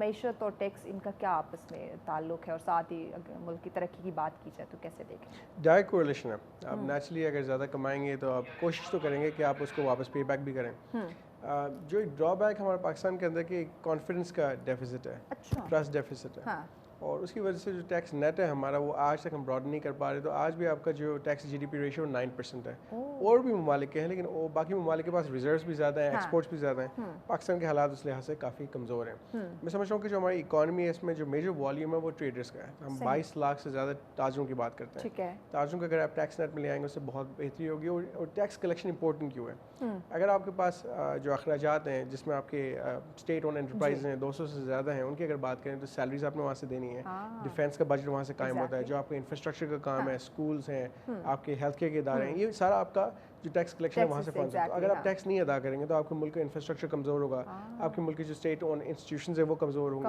معیشت اور ٹیکس ان کا کیا آپس میں تعلق ہے، اور ساتھ ہی اگر ملک کی ترقی کی بات کی جائے تو کیسے دیکھیں؟ ڈائریکٹ کوریلیشن ہے. آپ نیچرلی اگر زیادہ کمائیں گے تو آپ کوشش تو کریں گے کہ آپ اس کو واپس پے بیک بھی کریں. جو ایک ڈرا بیک ہمارے پاکستان کے اندر کہ کانفیڈنس کا ڈیفیسٹ ہے, ٹرسٹ ڈیفیسٹ ہے, اور اس کی وجہ سے جو ٹیکس نیٹ ہے ہمارا وہ آج تک ہم براڈ نہیں کر پا رہے. تو آج بھی آپ کا جو tax G D P ratio 9% ہے. اور بھی ممالک کے ہیں لیکن وہ باقی ممالک کے پاس ریزروز بھی زیادہ ہیں, ایکسپورٹس بھی زیادہ ہیں. پاکستان کے حالات اس لحاظ سے کافی کمزور ہیں. میں سمجھتا ہوں کہ جو ہماری اکانومی ہے اس میں جو میجر والیوم ہے وہ ٹریڈرس کا ہے. ہم 22 لاکھ سے زیادہ تاجروں کی بات کرتے ہیں. تاجروں کو اگر آپ ٹیکس نیٹ میں لے آئیں گے اس سے بہت بہتری ہوگی. اور ٹیکس کلیکشن امپورٹنٹ کیوں ہے؟ اگر آپ کے پاس جو اخراجات ہیں جس میں آپ کے اسٹیٹ اون انٹرپرائز ہیں 200 سے زیادہ ہیں, ان کی اگر بات کریں تو سیلریز آپ نے وہاں سے دینی ہے, ڈیفینس کا بجٹ وہاں سے قائم ہوتا ہے, جو آپ کے انفراسٹرکچر کا کام ہے, اسکولس ہیں, آپ کے ہیلتھ کیئر کے ادارے ہیں, یہ سارا آپ کا جو ٹیکس کلیکشن ہے وہاں سے فنڈز. تو اگر آپ ٹیکس نہیں ادا کریں گے تو آپ کے ملک کا انفراسٹرکچر کمزور ہوگا, آپ کے ملک کے جو اسٹیٹ اون انسٹیٹیوشنز ہیں وہ کمزور ہوں گے.